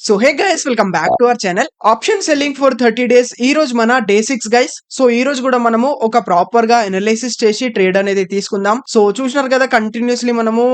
So hey guys, welcome back to our channel option selling for 30 days. ఈ రోజు మన day 6 guys. So ఈ రోజు కూడా మనము ఒక ప్రాపర్ గా ఎనాలిసిస్ చేసి ట్రేడ్ అనేది తీసుకుందాం. సో చూసినారు కదా, కంటిన్యూస్లీ మనము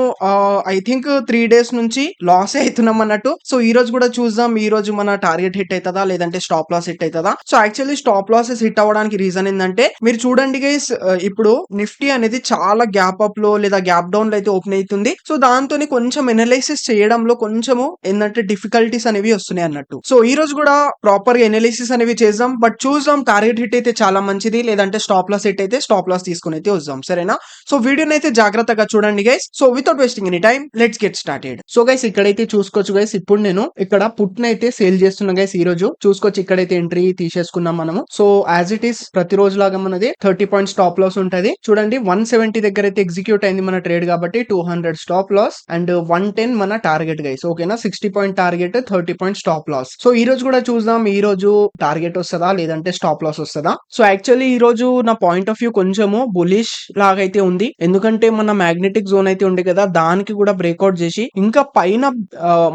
ఐ థింక్ 3 డేస్ నుంచి లాస్ అవుతున్నాం అన్నట్టు. సో ఈ రోజు కూడా చూద్దాం, ఈ రోజు మన టార్గెట్ హిట్ అవుతుందా లేదంటే స్టాప్ లాస్ హిట్ అవుతుందా. So actually stop losses hit అవ్వడానికి రీజన్ ఏంటంటే, మీరు చూడండి గైస్, ఇప్పుడు నిఫ్టీ అనేది చాలా గ్యాప్ అప్ లో లేదా గ్యాప్ డౌన్ లో అయితే ఓపెన్ అవుతుంది. సో దాంతో కొంచెం ఎనాలిసిస్ చేయడంలో కొంచెము ఏంటంటే డిఫికల్టీస్ అనేవి వస్తున్నాయి అన్నట్టు. సో ఈ రోజు కూడా ప్రాపర్ గా ఎనాలిసిస్ అనేవి చేద్దాం, బట్ చూద్దాం టార్గెట్ హిట్ అయితే చాలా మంచిది, లేదంటే స్టాప్ లాస్ హిట్ అయితే స్టాప్ లాస్ తీసుకుని అయితే వద్దాం, సరేనా. సో వీడియోని అయితే జాగ్రత్తగా చూడండి guys. So without wasting any time let's get started. So guys, ఇక్కడైతే చూసుకోవచ్చు గైస్, ఇప్పుడు నేను ఇక్కడ పుట్ అయితే సేల్ చేస్తున్నా గైస్. ఈ రోజు చూసుకోవచ్చు, ఇక్కడైతే ఎంట్రీ తీసేసుకున్నాం మనము. సో యాజ్ ఇట్ ఈస్ ప్రతి రోజు లాగా మనది 30 పాయింట్ స్టాప్ లాస్ ఉంటది. చూడండి 170 దగ్గర అయితే ఎగ్జిక్యూట్ అయింది మన ట్రేడ్ కాబట్టి 200 స్టాప్ లాస్ అండ్ 110 మన టార్గెట్ గైస్. ఓకేనా, 60 point target, 30 point stop loss. So ఈ రోజు కూడా చూద్దాం, ఈ రోజు టార్గెట్ వస్తుందా లేదంటే స్టాప్ లాస్ వస్తుందా. సో యాక్చువల్లీ ఈ రోజు నా పాయింట్ ఆఫ్ వ్యూ కొంచెము బులిష్ లాగా అయితే ఉంది, ఎందుకంటే మన మ్యాగ్నెటిక్ జోన్ అయితే ఉంది కదా, దానికి కూడా బ్రేక్అవుట్ చేసి ఇంకా పైన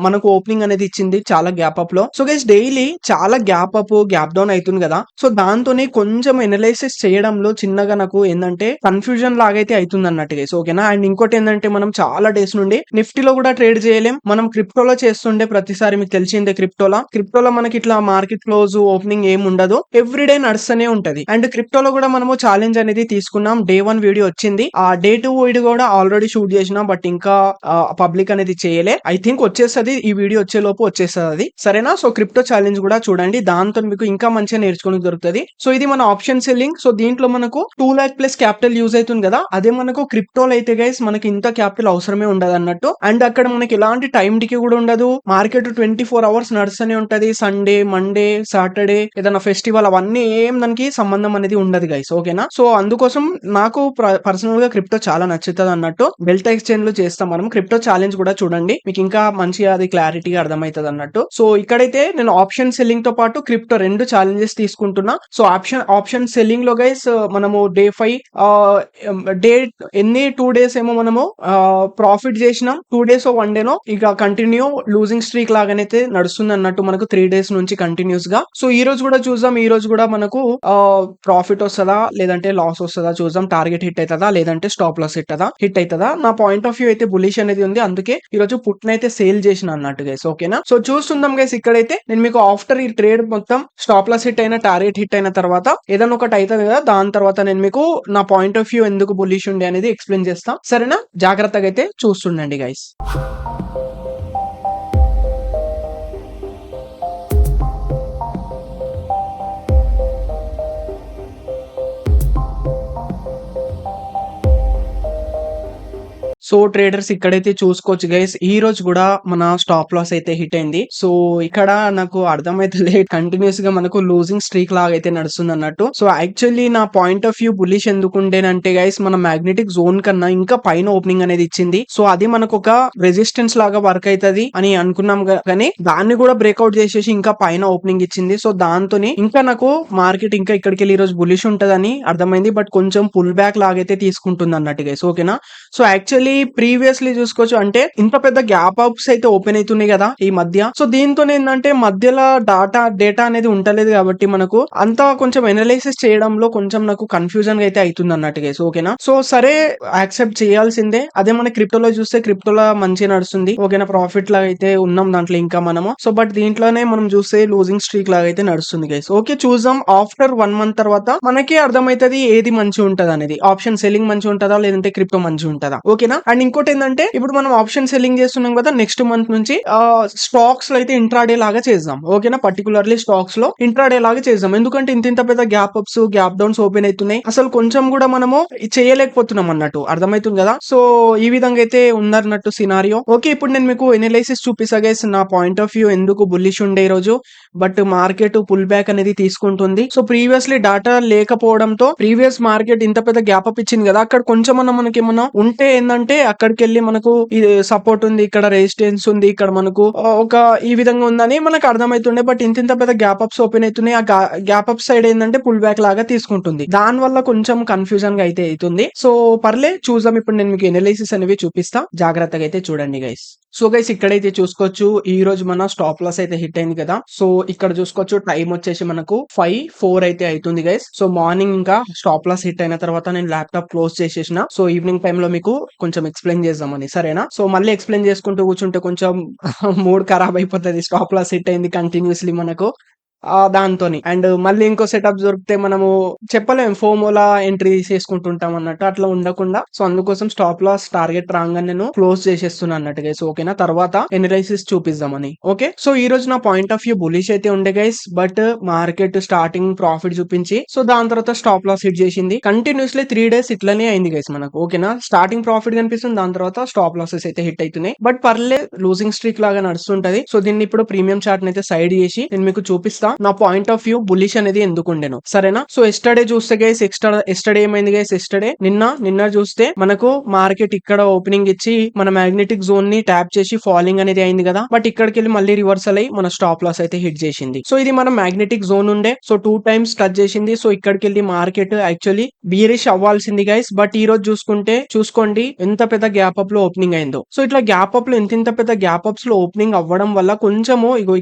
మనకు ఓపెనింగ్ అనేది ఇచ్చింది చాలా గ్యాప్ అప్ లో. సో గైస్, డైలీ చాలా గ్యాప్ అప్ గ్యాప్ డౌన్ అవుతుంది కదా. సో దాంతోనే కొంచెం ఎనలైసిస్ చేయడంలో చిన్నగా నాకు ఏంటంటే కన్ఫ్యూజన్ లాగైతే అవుతుంది అన్నట్టు గైస్. ఓకేనా, అండ్ ఇంకోటి ఏంటంటే, మనం చాలా డేస్ నుండి నిఫ్టీలో కూడా ట్రేడ్ చేయలేం, మనం క్రిప్టోలో చేస్తుండే ప్రతిసారి. మీకు తెలిసిందే, క్రిప్టోలో మనకి ఇట్లా మార్కెట్ క్లోజ్ ఓపెనింగ్ ఏం ఉండదు, ఎవ్రీడే నడుస్తూనే ఉంటది. అండ్ క్రిప్టోలో కూడా మనము ఛాలెంజ్ అనేది తీసుకున్నాం. డే 1 వీడియో వచ్చింది, ఆ డే 2 వీడియో కూడా ఆల్రెడీ షూట్ చేసినాం, బట్ ఇంకా పబ్లిక్ అనేది చేయలే. ఐ థింక్ వచ్చేస్తుంది, ఈ వీడియో వచ్చే లోపు వచ్చేస్తుంది అది, సరేనా. సో క్రిప్టో ఛాలెంజ్ కూడా చూడండి, దాంతో మీకు ఇంకా మంచిగా నేర్చుకోవడానికి దొరుకుతుంది. సో ఇది మన ఆప్షన్ సెల్లింగ్. సో దీంట్లో మనకు 2 లాక్ ప్లస్ క్యాపిటల్ యూజ్ అవుతుంది కదా, అదే మనకు క్రిప్టోలో అయితే గైస్ మనకి ఇంత క్యాపిటల్ అవసరమే ఉండదు అన్నట్టు. అండ్ అక్కడ మనకి ఎలాంటి టైం డికే కూడా ఉండదు, మార్కెట్ 24 అవర్స్ నడుస్తూనే ఉంటది. సండే, మండే, సాటర్డే, ఏదైనా ఫెస్టివల్, అవన్నీ ఏం దానికి సంబంధం అనేది ఉండదు గైస్. ఓకేనా, సో అందుకోసం నాకు పర్సనల్ గా క్రిప్టో చాలా నచ్చుతుంది అన్నట్టు. డెల్టా ఎక్స్చేంజ్ లో చేస్తాం మనం. క్రిప్టో ఛాలెంజ్ కూడా చూడండి, మీకు ఇంకా మంచిగా అది క్లారిటీగా అర్థమవుతుంది అన్నట్టు. సో ఇక్కడైతే నేను ఆప్షన్ సెల్లింగ్ తో పాటు క్రిప్టో 2 ఛాలెంజెస్ తీసుకుంటున్నా. సో ఆప్షన్ సెల్లింగ్ లో గైస్ మనము డే 5 డే ఎన్ని 2 డేస్ ఏమో మనము ప్రాఫిట్ చేసినాం, 2 డేస్ 1 డేనో ఇక కంటిన్యూ లూజింగ్ స్ట్రీక్ లాగానైతే నడుస్తుంది అన్నట్టు మనకు 3 డేస్ నుంచి కంటిన్యూస్ గా. సో ఈ రోజు కూడా చూద్దాం, ఈ రోజు కూడా మనకు ప్రాఫిట్ వస్తుందా లేదంటే లాస్ వస్తుందా చూద్దాం, టార్గెట్ హిట్ అవుతుందా లేదంటే స్టాప్ లాస్ హిట్ అవుతుందా. నా పాయింట్ ఆఫ్ వ్యూ అయితే బులిష్ అనేది ఉంది, అందుకే ఈ రోజు పుట్నైతే సేల్ చేసిన అన్నట్టు గైస్. ఓకేనా, సో చూస్తుందాం గైస్. ఇక్కడైతే నేను మీకు ఆఫ్టర్ ఈ ట్రేడ్ మొత్తం స్టాప్ లాస్ హిట్ అయిన, టార్గెట్ హిట్ అయిన తర్వాత ఏదైనా ఒకటి అవుతుంది కదా, దాని తర్వాత నేను మీకు నా పాయింట్ ఆఫ్ వ్యూ ఎందుకు బులిష్ ఉండే అనేది ఎక్స్ప్లెయిన్ చేస్తా, సరేనా. జాగ్రత్తగా అయితే చూస్తుండండి గైస్. సో ట్రేడర్స్ ఇక్కడైతే చూసుకోవచ్చు గైస్, ఈ రోజు కూడా మన స్టాప్ లాస్ అయితే హిట్ అయింది. సో ఇక్కడ నాకు అర్థమైతే లేదు, కంటిన్యూస్ గా మనకు లూజింగ్ స్ట్రీక్ లాగా అయితే నడుస్తుంది అన్నట్టు. సో యాక్చువల్లీ నా పాయింట్ ఆఫ్ వ్యూ బులిష్ ఎందుకుంటేనంటే గైస్, మన మ్యాగ్నెటిక్ జోన్ కన్నా ఇంకా పైన ఓపెనింగ్ అనేది ఇచ్చింది. సో అది మనకు ఒక రెసిస్టెన్స్ లాగా వర్క్ అవుతుంది అని అనుకున్నాం, కానీ దాన్ని కూడా బ్రేక్అవుట్ చేసేసి ఇంకా పైన ఓపెనింగ్ ఇచ్చింది. సో దాంతో ఇంకా నాకు మార్కెట్ ఇంకా ఇక్కడికి వెళ్ళి ఈ రోజు బులిష్ ఉంటదని అర్థమైంది, బట్ కొంచెం పుల్ బ్యాక్ లాగైతే తీసుకుంటుంది అన్నట్టు గైస్. ఓకేనా, సో యాక్చువల్లీ ప్రీవియస్లీ చూసుకోవచ్చు, అంటే ఇంత పెద్ద గ్యాప్ అప్స్ అయితే ఓపెన్ అవుతున్నాయి కదా ఈ మధ్య. సో దీంతో ఏంటంటే మధ్యలో డేటా అనేది ఉంటలేదు కాబట్టి మనకు అంతా కొంచెం ఎనలైసిస్ చేయడంలో కొంచెం నాకు కన్ఫ్యూజన్ అయితే అవుతుంది అన్నట్టు గైస్. ఓకేనా, సో సరే యాక్సెప్ట్ చేయాల్సిందే. అదే మన క్రిప్టోలో చూస్తే క్రిప్టోలో మంచిగా నడుస్తుంది. ఓకేనా, ప్రాఫిట్ లాగా అయితే ఉన్నాం దాంట్లో ఇంకా మనము. సో బట్ దీంట్లోనే మనం చూస్తే లూజింగ్ స్ట్రీక్ లాగా అయితే నడుస్తుంది గైస్. ఓకే, చూద్దాం ఆఫ్టర్ 1 మంత్ తర్వాత మనకి అర్థమైతుంది ఏది మంచి ఉంటది అనేది. ఆప్షన్ సెల్లింగ్ మంచి ఉంటుందా లేదంటే క్రిప్టో మంచి ఉంటుందా. ఓకేనా, అండ్ ఇంకోటి ఏంటంటే, ఇప్పుడు మనం ఆప్షన్ సెల్లింగ్ చేస్తున్నాం కదా, నెక్స్ట్ మంత్ నుంచి స్టాక్స్ లో అయితే ఇంట్రాడే లాగా చేద్దాం. ఓకేనా, పర్టికులర్లీ స్టాక్స్ లో ఇంట్రాడే లాగా చేద్దాం, ఎందుకంటే ఇంత పెద్ద gap apps gap downs open అవుతున్నాయి, అసలు కొంచెం కూడా మనము చేయలేకపోతున్నాం అన్నట్టు, అర్థమవుతుంది కదా. సో ఈ విధంగా అయితే ఉందన్నట్టు సినారియో. ఓకే, ఇప్పుడు నేను మీకు ఎనలైసిస్ చూపిస్తా గైస్, నా పాయింట్ ఆఫ్ వ్యూ ఎందుకు బుల్లిష్ ఉండే ఈ రోజు, బట్ మార్కెట్ పుల్ బ్యాక్ అనేది తీసుకుంటుంది. సో ప్రీవియస్లీ డాటా లేకపోవడంతో ప్రీవియస్ మార్కెట్ ఇంత పెద్ద గ్యాప్ అప్ ఇచ్చింది కదా, అక్కడ కొంచెం మనకి ఏమన్నా ఉంటే ఏంటంటే అక్కడికెళ్ళి మనకు ఇది సపోర్ట్ ఉంది, ఇక్కడ రెసిస్టెన్స్ ఉంది, ఇక్కడ మనకు ఒక ఈ విధంగా ఉందని మనకు అర్థమైతుండే. బట్ ఇంత పెద్ద గ్యాప్ అప్స్ ఓపెన్ అవుతున్నాయి. ఆ గ్యాప్ అప్ సైడ్ ఏంటంటే పుల్ బ్యాక్ లాగా తీసుకుంటుంది. దాని వల్ల కొంచెం కన్ఫ్యూజన్ గా అయితే అవుతుంది. సో పర్లే చూద్దాం. ఇప్పుడు నేను మీకు ఎనాలిసిస్ అనేవి చూపిస్తా, జాగ్రత్తగా అయితే చూడండి గైస్. సో గైస్ ఇక్కడైతే చూసుకోవచ్చు, ఈ రోజు మన స్టాప్ లాస్ అయితే హిట్ అయింది కదా. సో ఇక్కడ చూసుకోవచ్చు టైం వచ్చేసి మనకు 5:04 అయితే అవుతుంది గైస్. సో మార్నింగ్ ఇంకా స్టాప్ లాస్ హిట్ అయిన తర్వాత నేను ల్యాప్టాప్ క్లోజ్ చేసేసిన. సో ఈవినింగ్ టైమ్ లో మీకు కొంచెం ఎక్స్ప్లెయిన్ చేద్దామని, సరేనా? సో మళ్ళీ ఎక్స్ప్లెయిన్ చేసుకుంటూ కూర్చుంటే కొంచెం మూడ్ ఖరాబ్ అయిపోతుంది. స్టాప్ లాస్ హిట్ అయింది కంటిన్యూస్లీ మనకు దాంతోని. అండ్ మళ్ళీ ఇంకో సెటప్ దొరికితే మనము చెప్పలేం, ఫోమోలా ఎంట్రీ చేసుకుంటుంటాం అన్నట్టు. అట్లా ఉండకుండా సో అందుకోసం స్టాప్ లాస్ టార్గెట్ రాగానే నేను క్లోజ్ చేసేస్తున్నా అన్నట్టు గైస్. ఓకేనా? తర్వాత ఎనలైసిస్ చూపిద్దామని. ఓకే, సో ఈ రోజు నా పాయింట్ ఆఫ్ వ్యూ బులిష్ అయితే ఉండే guys. But market starting profit చూపించి సో దాని తర్వాత స్టాప్ లాస్ హిట్ చేసింది. కంటిన్యూస్లీ 3 days ఇట్లనే అయింది గైస్ మనకు. ఓకేనా? స్టార్టింగ్ ప్రాఫిట్ కనిపిస్తుంది, దాని తర్వాత స్టాప్ లాసెస్ అయితే హిట్ అవుతున్నాయి. బట్ పర్లే, లూజింగ్ స్ట్రీక్ లాగా నడుస్తుంటది. సో దీన్ని ఇప్పుడు ప్రీమియం చార్ట్ అయితే సైడ్ చేసి నేను మీకు చూపిస్తా నా పాయింట్ ఆఫ్ వ్యూ బులిష్ అనేది ఎందుకు ఉండేను, సరేనా? సో ఎస్టర్డే చూస్తే గైస్, ఎస్టర్డే ఏమైంది గైస్? ఎస్టర్డే నిన్న చూస్తే మనకు మార్కెట్ ఇక్కడ ఓపెనింగ్ ఇచ్చి మన మ్యాగ్నెటిక్ జోన్ ని ట్యాప్ చేసి ఫాలింగ్ అనేది అయింది కదా. బట్ ఇక్కడికి వెళ్ళి మళ్ళీ రివర్సల్ అయ్యి మన స్టాప్ లాస్ అయితే హిట్ చేసింది. సో ఇది మన మ్యాగ్నెటిక్ జోన్ ఉండే. సో 2 times టచ్ చేసింది. సో ఇక్కడికి వెళ్ళి మార్కెట్ యాక్చువల్లీ బీరిష్ అవ్వాల్సింది గైస్. బట్ ఈ రోజు చూసుకోండి ఎంత పెద్ద గ్యాప్ అప్ లో ఓపెనింగ్ అయిందో. సో ఇట్లా గ్యాప్ అప్ లో ఇంత పెద్ద గ్యాప్ అప్స్ లో ఓపెనింగ్ అవ్వడం వల్ల కొంచెము ఇగో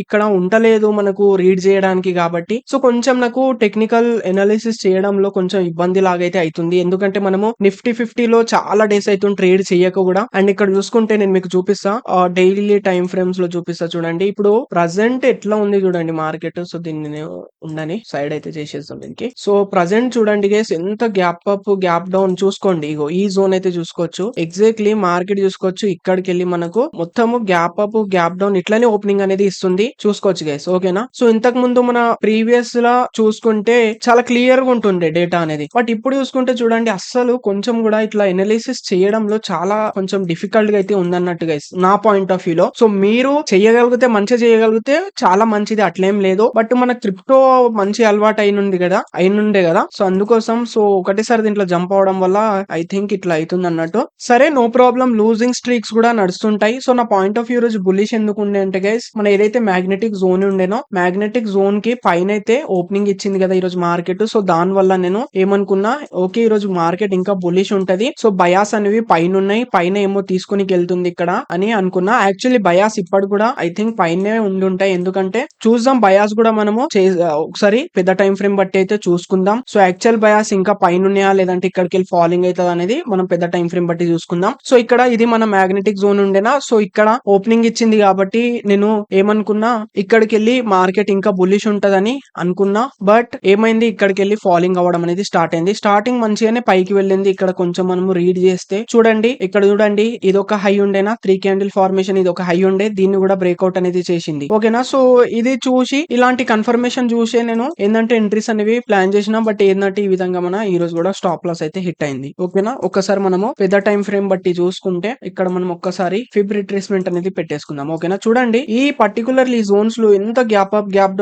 ఇక్కడ ఉండలేదు మనకు రీడ్ చేయడానికి కాబట్టి. సో కొంచెం నాకు టెక్నికల్ ఎనాలిసిస్ చేయడంలో కొంచెం ఇబ్బంది లాగైతే అవుతుంది. ఎందుకంటే మనము నిఫ్టీ 50 లో చాలా డేస్ అవుతుంది ట్రేడ్ చేయక కూడా. అండ్ ఇక్కడ చూసుకుంటే నేను మీకు చూపిస్తా, డైలీ టైం ఫ్రేమ్స్ లో చూపిస్తా చూడండి. ఇప్పుడు ప్రజెంట్ ఎట్లా ఉంది చూడండి మార్కెట్. సో దీన్ని నేను ఉండని సైడ్ అయితే చేసేస్తాం దీనికి. సో ప్రజెంట్ చూడండి గైస్, ఎంత గ్యాప్ అప్ గ్యాప్ డౌన్ చూసుకోండి. ఇగో ఈ జోన్ అయితే చూసుకోవచ్చు, ఎగ్జాక్ట్లీ మార్కెట్ చూసుకోవచ్చు. ఇక్కడికి వెళ్ళి మనకు మొత్తము గ్యాప్ అప్ గ్యాప్ డౌన్ ఇట్లానే ఓపెనింగ్ అనేది ఇస్తుంది, చూసుకోవచ్చు గైస్. ఓకేనా? సో ఇంతకు ముందు మన ప్రీవియస్ లా చూసుకుంటే చాలా క్లియర్ గా ఉంటుండే డేటా అనేది. బట్ ఇప్పుడు చూసుకుంటే చూడండి, అస్సలు కొంచెం కూడా ఇట్లా ఎనాలిసిస్ చేయడంలో చాలా కొంచెం డిఫికల్ట్ గా అయితే ఉందన్నట్టు గైస్, నా పాయింట్ ఆఫ్ వ్యూ లో. సో మీరు చేయగలిగితే మంచిగా చేయగలిగితే చాలా మంచిది, అట్లేం లేదు. బట్ మన క్రిప్టో మంచి అలవాటు అయినుండే కదా. సో అందుకోసం సో ఒకటేసారి దీంట్లో జంప్ అవడం వల్ల ఐ థింక్ ఇట్లా అవుతుంది అన్నట్టు. సరే, నో ప్రాబ్లం, లూజింగ్ స్ట్రీక్స్ కూడా నడుస్తుంటాయి. సో నా పాయింట్ ఆఫ్ వ్యూ రోజు బులిష్ ఎందుకు ఉండే అంటే గైస్, మన ఏదైతే మ్యాగ్నెటిక్ జోన్ ఉండేనో, మ్యాగ్నెటిక్ జోన్ కి పైన అయితే ఓపెనింగ్ ఇచ్చింది కదా ఈ రోజు మార్కెట్. సో దాని వల్ల నేను ఏమనుకున్నా, ఓకే ఈ రోజు మార్కెట్ ఇంకా బులిష్ ఉంటది. సో బయాస్ అనేవి పైన ఉన్నాయి, పైన ఏమో తీసుకుని వెళ్తుంది ఇక్కడ అని అనుకున్నా. యాక్చువల్లీ బయాస్ ఇప్పటి కూడా ఐ థింక్ పైనే ఉండి ఉంటాయి. ఎందుకంటే చూద్దాం, బయాస్ కూడా మనము ఒకసారి పెద్ద టైం ఫ్రేమ్ బట్టి అయితే చూసుకుందాం. సో యాక్చువల్ బయాస్ ఇంకా పైన ఉన్నాయా లేదంటే ఇక్కడికి వెళ్ళి ఫాలింగ్ అవుతుంది అనేది మనం పెద్ద టైం ఫ్రేమ్ బట్టి చూసుకుందాం. సో ఇక్కడ ఇది మన మ్యాగ్నెటిక్ జోన్ ఉండేనా. సో ఇక్కడ ఓపెనింగ్ ఇచ్చింది కాబట్టి నేను ఏమనుకున్నా, ఇక్కడికి వెళ్ళి మార్కెట్ ఇంకా బుల్లిష్ ఉంటదని అనుకున్నా. బట్ ఏమైంది, ఇక్కడికి వెళ్ళి ఫాలింగ్ అవ్వడం అనేది స్టార్ట్ అయింది. స్టార్టింగ్ మంచిగానే పైకి వెళ్ళింది. ఇక్కడ కొంచెం మనము రీడ్ చేస్తే చూడండి, ఇక్కడ చూడండి, ఇది ఒక హై ఉండేనా, 3 candle ఫార్మేషన్, ఇది ఒక హై ఉండే, దీన్ని కూడా బ్రేక్అవుట్ అనేది చేసింది. ఓకేనా? సో ఇది చూసి, ఇలాంటి కన్ఫర్మేషన్ చూసే నేను ఏంటంటే ఎంట్రీస్ అనేవి ప్లాన్ చేసిన. బట్ ఏంటంటే ఈ విధంగా మన ఈ రోజు కూడా స్టాప్ లాస్ అయితే హిట్ అయింది. ఓకేనా? ఒక్కసారి మనము పెద్ద టైం ఫ్రేమ్ బట్టి చూసుకుంటే ఇక్కడ మనం ఒక్కసారి ఫిబ్ రిట్రేస్మెంట్ అనేది పెట్టేసుకుందాం. ఓకేనా? చూడండి, ఈ పర్టికులర్లీ జోన్స్ లో ఎంత గ్యాప్ అప్ గ్యాప్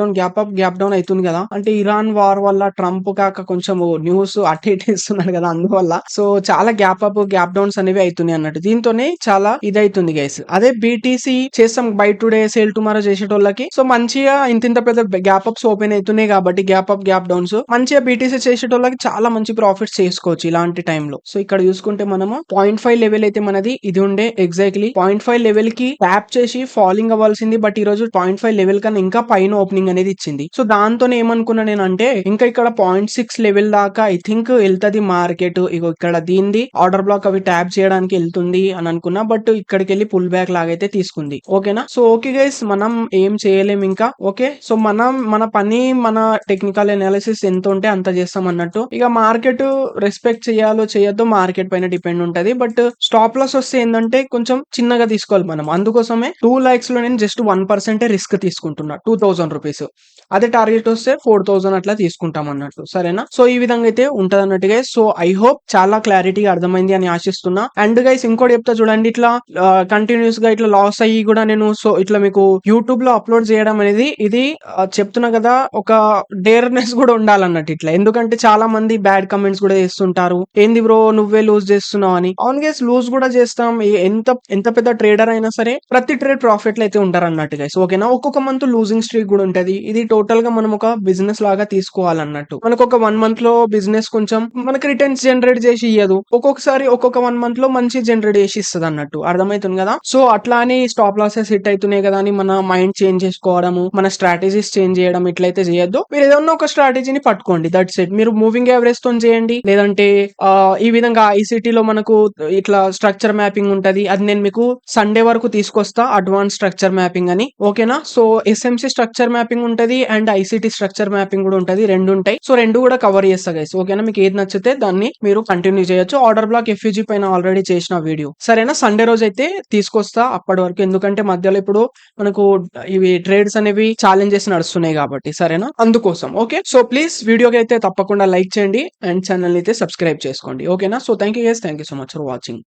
డౌన్ అవుతుంది కదా. అంటే ఇరాన్ వార్ వల్ల ట్రంప్ కాక కొంచెం న్యూస్ అటు ఇటు ఇస్తున్నాడు కదా, అందువల్ల సో చాలా గ్యాప్ అప్ గ్యాప్ డౌన్స్ అనేవి అవుతున్నాయి అన్నట్టు. దీంతోనే చాలా ఇదైతుంది గైస్. అదే బీటీసీ చేస్తాం బై టుడే సేల్ టుమారో చేసేటోళ్ళకి సో మంచిగా ఇంత పెద్ద గ్యాప్ అప్స్ ఓపెన్ అవుతున్నాయి కాబట్టి, గ్యాప్ అప్ గ్యాప్ డౌన్స్ మంచిగా బీటీసీ చేసేటోళ్ళకి చాలా మంచి ప్రాఫిట్స్ చేసుకోవచ్చు ఇలాంటి టైంలో. సో ఇక్కడ చూసుకుంటే మనము 0.5 లెవెల్ అయితే మనది ఇది ఉండే, ఎగ్జాక్ట్లీ 0.5 లెవెల్ కి ట్యాప్ చేసి ఫాలింగ్ అవ్వాల్సింది. బట్ ఈ రోజు 0.5 లెవెల్ కన్నా ఇంకా పైన ఓపెనింగ్ అనేది ఇచ్చింది. సో దాంతోనే ఏమనుకున్నా నేను అంటే, ఇంకా ఇక్కడ 0.6 లెవెల్ దాకా ఐ థింక్ వెళ్తది మార్కెట్. ఇగో ఇక్కడ దీనిది ఆర్డర్ బ్లాక్ అవి ట్యాప్ చేయడానికి వెళ్తుంది అని అనుకున్నా. బట్ ఇక్కడికి వెళ్ళి పుల్ బ్యాక్ లాగైతే తీసుకుంది. ఓకేనా? సో ఓకే గైస్, మనం ఏం చేయలేం ఇంకా. ఓకే, సో మన పని, మన టెక్నికల్ అనాలిసిస్ ఎంత ఉంటే అంత చేస్తాం అన్నట్టు. ఇక మార్కెట్ రెస్పెక్ట్ చేయాలో చేయొద్దో మార్కెట్ పైన డిపెండ్ ఉంటది. బట్ స్టాప్ లాస్ వస్తే ఏంటంటే కొంచెం చిన్నగా తీసుకోవాలి మనం. అందుకోసమే 2 lakhs లో నేను జస్ట్ 1% రిస్క్ తీసుకుంటున్నా. 2000 2000 రూపీస్. అదే టార్గెట్ వస్తే 4000 అట్లా తీసుకుంటాం అన్నట్టు. సరేనా? సో ఈ విధంగా అయితే ఉంటది అన్నట్టు గైస్. సో ఐ హోప్ చాలా క్లారిటీగా అర్థమైంది అని ఆశిస్తున్నా. అండ్ గైస్ ఇంకోటి చెప్తా చూడండి, ఇట్లా కంటిన్యూస్ గా ఇట్లా లాస్ అయ్యి కూడా నేను సో ఇట్లా మీకు యూట్యూబ్ లో అప్లోడ్ చేయడం అనేది ఇది చెప్తున్నా కదా, ఒక డేర్నెస్ కూడా ఉండాలన్నట్టు ఇట్లా. ఎందుకంటే చాలా మంది బ్యాడ్ కమెంట్స్ కూడా చేస్తుంటారు, ఏంది బ్రో నువ్వే లూజ్ చేస్తున్నావు అని. అవును గైస్, లూజ్ కూడా చేస్తాం. ఎంత ఎంత పెద్ద ట్రేడర్ అయినా సరే ప్రతి ట్రేడ్ ప్రాఫిట్ లో అయితే ఉంటారు అన్నట్టు గైస్. ఓకేనా? ఒక్కొక్క మంత్ లూజింగ్ స్ట్రీక్ కూడా ఉంటది. ఇది టోటల్ గా మనం ఒక బిజినెస్ లాగా తీసుకోవాలన్నట్టు. మనకు ఒక 1 మంత్ లో బిజినెస్ కొంచెం మనకి రిటర్న్స్ జనరేట్ చేసి ఇయ్యదు, ఒక్కొక్కసారి ఒక్కొక్క 1 మంత్ లో మంచి జనరేట్ చేసి ఇస్తుంది అన్నట్టు. అర్థమవుతుంది కదా? సో అట్లా అని స్టాప్ లాసెస్ హిట్ అవుతున్నాయి కదా అని మన మైండ్ చేంజ్ చేసుకోవడము, మన స్ట్రాటజీస్ చేంజ్ చేయడం ఇట్లయితే చేయొద్దు. మీరు ఏదన్నా ఒక స్ట్రాటజీని పట్టుకోండి, దట్స్ ఇట్. మీరు మూవింగ్ యావరేజ్ తో చేయండి, లేదంటే ఈ విధంగా ఐసిటీ లో మనకు ఇట్లా స్ట్రక్చర్ మ్యాపింగ్ ఉంటది, అది నేను మీకు సండే వరకు తీసుకొస్తా, అడ్వాన్స్ స్ట్రక్చర్ మ్యాపింగ్ అని. ఓకేనా? సో ఎస్ఎంసి స్ట్రక్చర్ మ్యాపింగ్ ఉంటది అండ్ ఐసిటీ స్ట్రక్చర్ మ్యాపింగ్ కూడా ఉంటది, రెండు ఉంటాయి. సో రెండు కూడా కవర్ చేస్తా గైస్. ఓకేనా? మీకు ఏది నచ్చితే దాన్ని మీరు కంటిన్యూ చేయొచ్చు. ఆర్డర్ బ్లాక్ ఎఫ్యూజీ పైన ఆల్రెడీ చేసిన వీడియో. సరేనా? సండే రోజు అయితే తీసుకొస్తా అప్పటి వరకు, ఎందుకంటే మధ్యలో ఇప్పుడు మనకు ఇవి ట్రేడ్స్ అనేవి ఛాలెంజెస్ నడుస్తున్నాయి కాబట్టి. సరేనా? అందుకోసం. ఓకే, సో ప్లీజ్ వీడియోకి అయితే తప్పకుండా లైక్ చేయండి అండ్ ఛానల్ అయితే సబ్స్క్రైబ్ చేసుకోండి. ఓకేనా? So thank you guys, thank you so much for watching.